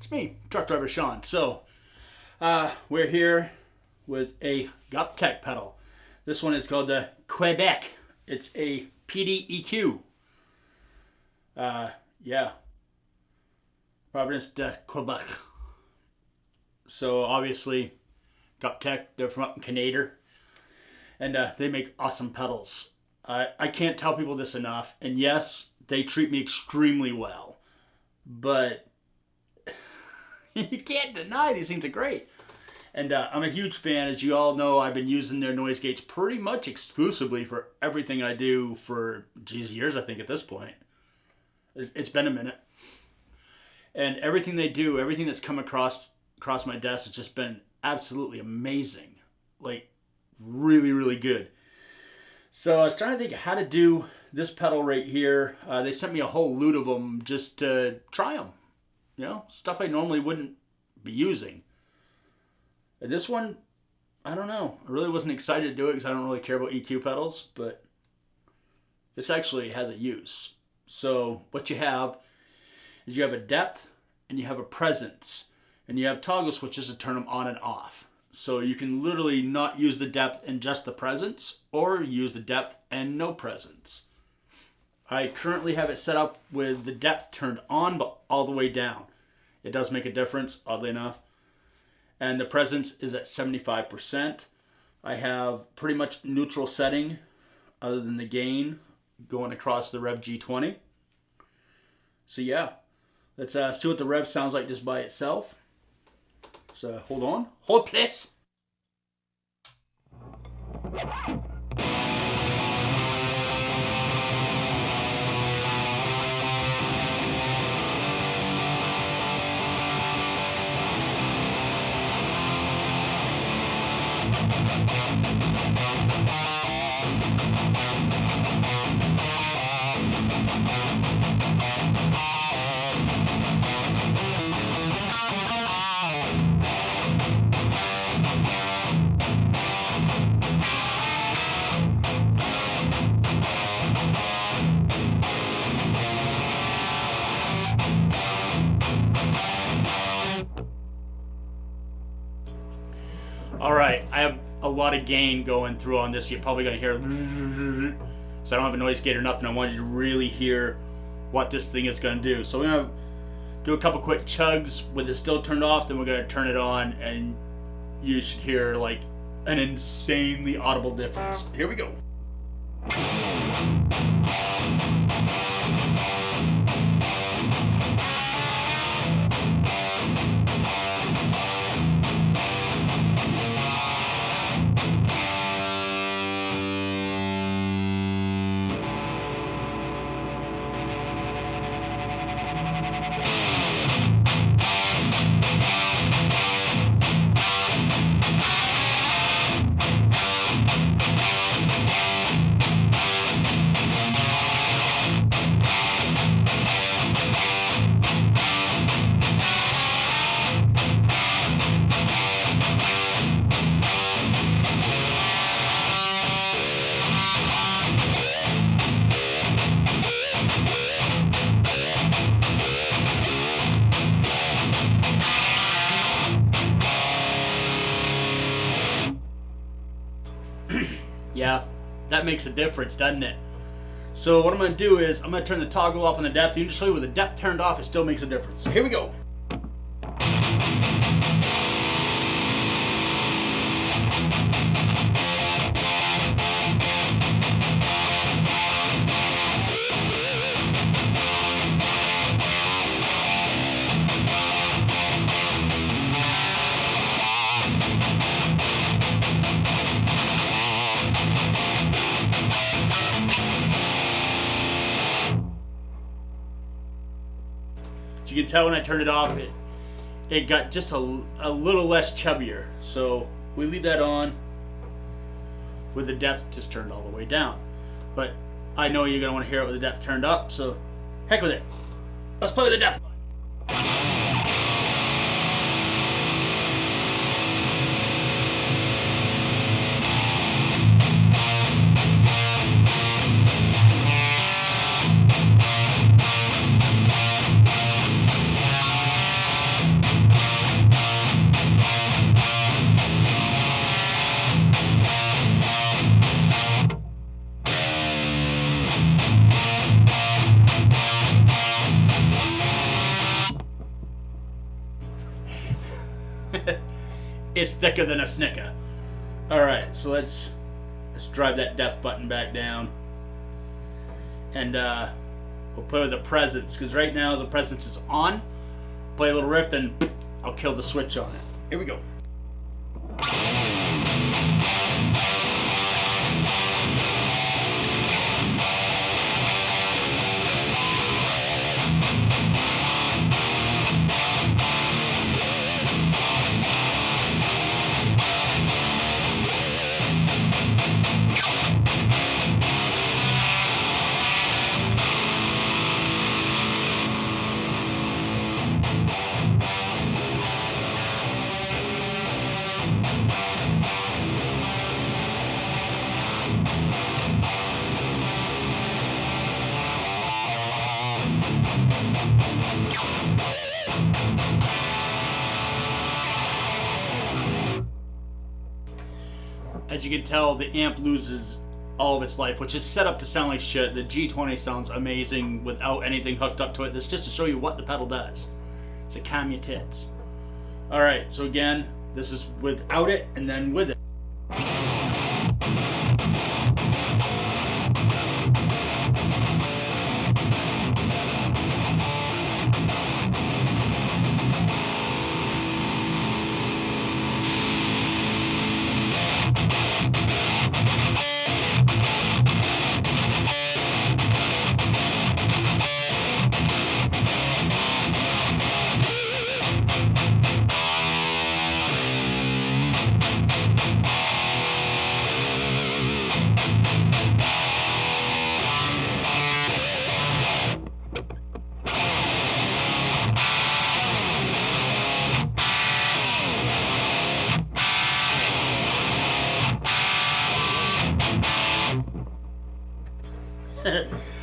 It's me, truck driver Sean. So, we're here with a Guptc pedal. This one is called the Quebec. It's a PDEQ. Yeah. Province de Quebec. So, obviously, Guptc, they're from up in Canada. And they make awesome pedals. I can't tell people this enough. And yes, they treat me extremely well. But you can't deny these things are great. And I'm a huge fan. As you all know, I've been using their noise gates pretty much exclusively for everything I do for, years I think at this point. It's been a minute. And everything they do, everything that's come across my desk has just been absolutely amazing. Like, really, really good. So I was trying to think of how to do this pedal right here. They sent me a whole loot of them just to try them. You know, stuff I normally wouldn't be using. And this one, I don't know. I really wasn't excited to do it because I don't really care about EQ pedals, but this actually has a use. So what you have is you have a depth and you have a presence. And you have toggle switches to turn them on and off. So you can literally not use the depth and just the presence, or use the depth and no presence. I currently have it set up with the depth turned on but all the way down. It does make a difference, oddly enough. And the presence is at 75%. I have pretty much neutral setting other than the gain going across the Rev G20. So yeah, let's see what the Rev sounds like just by itself. So hold on. Hold please. Alright, I have a lot of gain going through on this. You're probably going to hear, so I don't have a noise gate or nothing. I want you to really hear what this thing is going to do. So we're going to do a couple quick chugs with it still turned off, then we're going to turn it on, and you should hear like an insanely audible difference. Here we go. Yeah, that makes a difference, doesn't it? So what I'm going to do is I'm going to turn the toggle off on the depth. You can show you with the depth turned off, it still makes a difference. So here we go. You can tell when I turned it off, it got just a little less chubbier. So we leave that on with the depth just turned all the way down. But I know you're going to want to hear it with the depth turned up, so heck with it. Let's play with the depth. It's thicker than a Snicker. Alright, so let's drive that death button back down. And we'll play with the presence, because right now the presence is on. Play a little riff, then I'll kill the switch on it. Here we go. As you can tell, the amp loses all of its life, which is set up to sound like shit. The G20 sounds amazing without anything hooked up to it. This is just to show you what the pedal does. It's a calm your tits. Alright, so again, this is without it and then with it.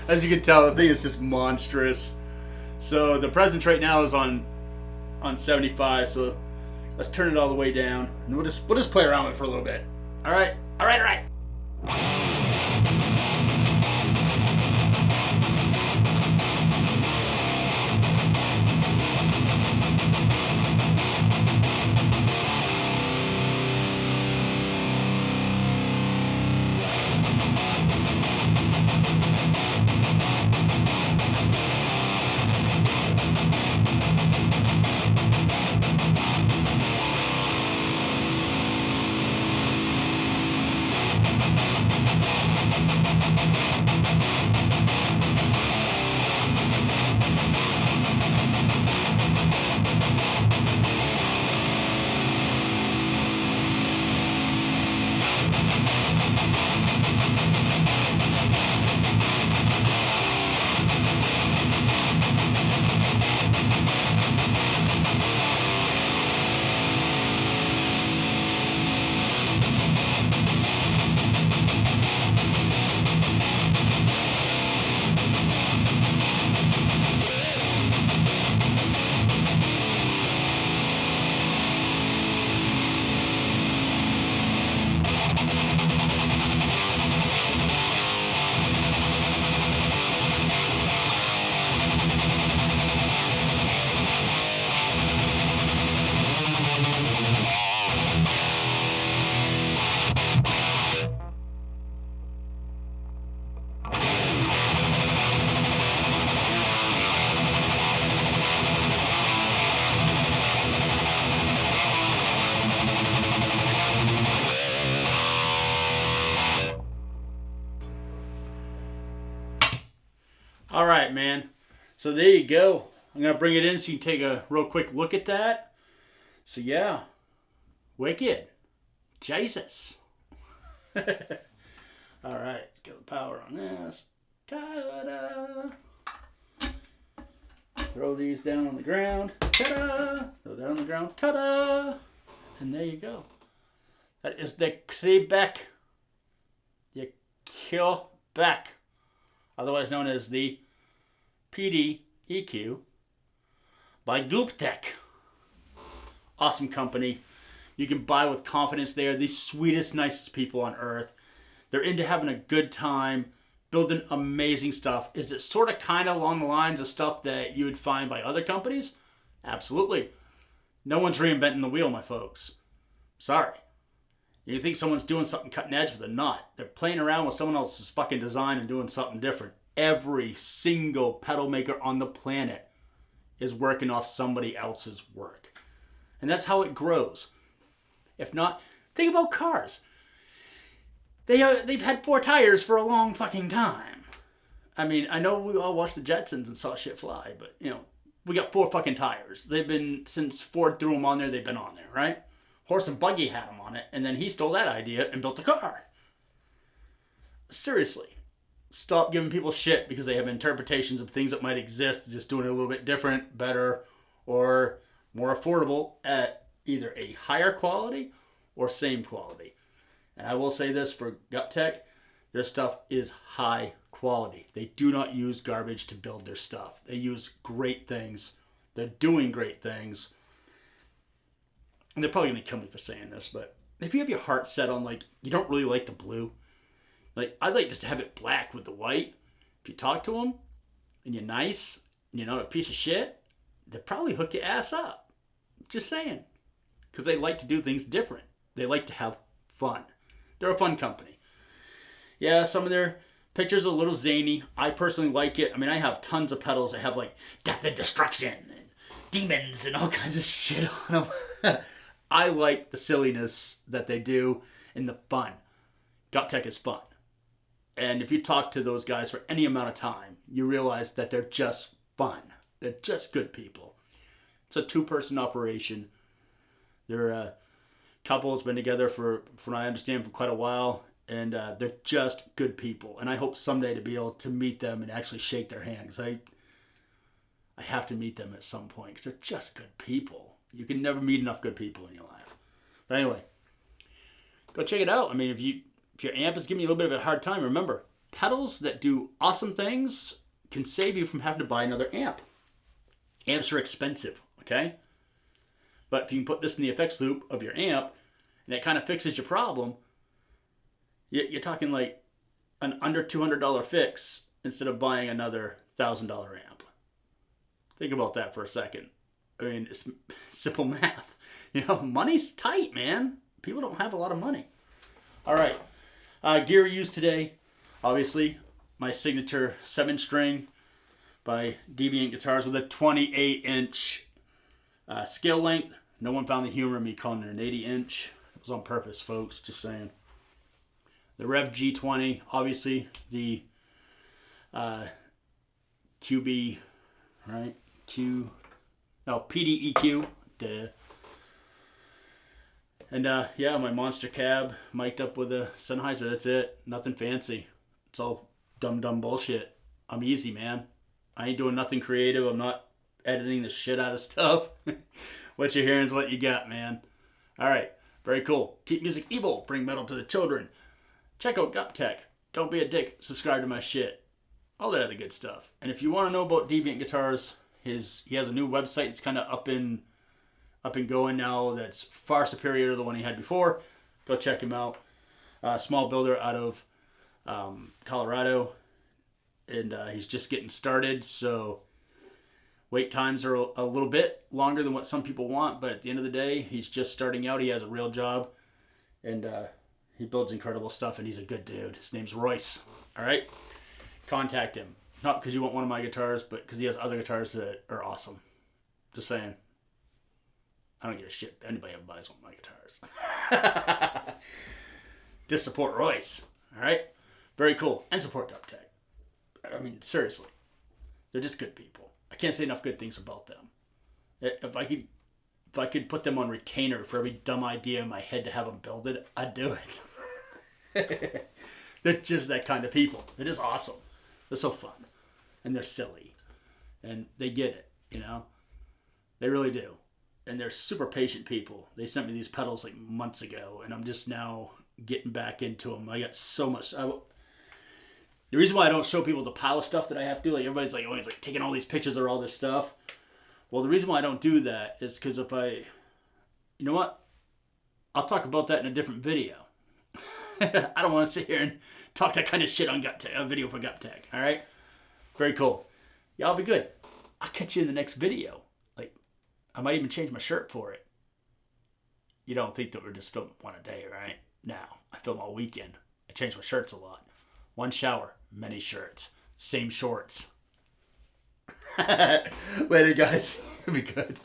As you can tell, the thing is just monstrous. So the presence right now is on 75. So let's turn it all the way down, and we'll just play around with it for a little bit. All right. All right, man. So there you go. I'm going to bring it in so you can take a real quick look at that. So yeah, wicked. Jesus. All right, let's get the power on this. Ta-da! Throw these down on the ground. Ta-da! Throw that on the ground. Ta-da! And there you go. That is the Quebec. The Quebec. Otherwise known as the PDEQ by Guptc. Awesome company. You can buy with confidence. They are the sweetest, nicest people on earth. They're into having a good time, building amazing stuff. Is it sort of kind of along the lines of stuff that you would find by other companies? Absolutely. No one's reinventing the wheel, my folks. Sorry. You think someone's doing something cutting edge, but they're not. They're playing around with someone else's fucking design and doing something different. Every single pedal maker on the planet is working off somebody else's work. And that's how it grows. If not, think about cars. They've had 4 tires for a long fucking time. I mean, I know we all watched the Jetsons and saw shit fly, but, you know, we got 4 fucking tires. They've been, since Ford threw them on there, they've been on there, right? Horse and Buggy had them on it, and then he stole that idea and built a car. Seriously. Stop giving people shit because they have interpretations of things that might exist, just doing it a little bit different, better, or more affordable at either a higher quality or same quality. And I will say this for Guptc, their stuff is high quality. They do not use garbage to build their stuff. They use great things. They're doing great things. And they're probably going to kill me for saying this, but if you have your heart set on, like, you don't really like the blue, like, I'd like just to have it black with the white. If you talk to them, and you're nice, and you're not a piece of shit, they'll probably hook your ass up. Just saying. Because they like to do things different. They like to have fun. They're a fun company. Yeah, some of their pictures are a little zany. I personally like it. I mean, I have tons of pedals that have, like, death and destruction, and demons, and all kinds of shit on them. I like the silliness that they do and the fun. Guptc is fun. And if you talk to those guys for any amount of time, you realize that they're just fun. They're just good people. It's a 2-person operation. They're a couple that's been together for what I understand, for quite a while. And they're just good people. And I hope someday to be able to meet them and actually shake their hand. Because I have to meet them at some point. Because they're just good people. You can never meet enough good people in your life. But anyway, go check it out. I mean, if your amp is giving you a little bit of a hard time, remember, pedals that do awesome things can save you from having to buy another amp. Amps are expensive, okay? But if you can put this in the effects loop of your amp, and it kind of fixes your problem, you're talking like an under $200 fix instead of buying another $1,000 amp. Think about that for a second. I mean, it's simple math. You know, money's tight, man. People don't have a lot of money. All right. Gear used today, obviously, my signature 7-string by Deviant guitars with a 28-inch scale length. No one found the humor in me calling it an 80-inch. It was on purpose, folks. Just saying. The Rev G20, obviously the QB, right? PDEQ. Duh. And yeah, my Monstah Cab mic'd up with a Sennheiser. That's it. Nothing fancy. It's all dumb bullshit. I'm easy, man. I ain't doing nothing creative. I'm not editing the shit out of stuff. What you're hearing is what you got, man. All right. Very cool. Keep music evil. Bring metal to the children. Check out Guptc. Don't be a dick. Subscribe to my shit. All that other good stuff. And if you want to know about Deviant guitars, he has a new website that's kind of up and going now that's far superior to the one he had before. Go check him out. Small builder out of Colorado. And he's just getting started, so wait times are a little bit longer than what some people want, but at the end of the day, he's just starting out. He has a real job, and he builds incredible stuff, and he's a good dude. His name's Royce. All right? Contact him. Not because you want one of my guitars, but because he has other guitars that are awesome. Just saying. I don't give a shit if anybody ever buys one of my guitars. Just support Royce. All right? Very cool. And support Guptc. I mean, seriously. They're just good people. I can't say enough good things about them. If I could put them on retainer for every dumb idea in my head to have them build it, I'd do it. They're just that kind of people. They're just awesome. They're so fun. And they're silly. And they get it, you know? They really do. And they're super patient people. They sent me these pedals like months ago, and I'm just now getting back into them. I got so much... The reason why I don't show people the pile of stuff that I have to do, like everybody's like always like taking all these pictures of all this stuff. Well, the reason why I don't do that is because if you know what? I'll talk about that in a different video. I don't want to sit here and talk that kind of shit on a video for Guptc. All right? Very cool. Y'all be good. I'll catch you in the next video. Like, I might even change my shirt for it. You don't think that we're just filming one a day, right? No, I film all weekend. I change my shirts a lot. One shower, many shirts. Same shorts. Later, guys. It'll be good.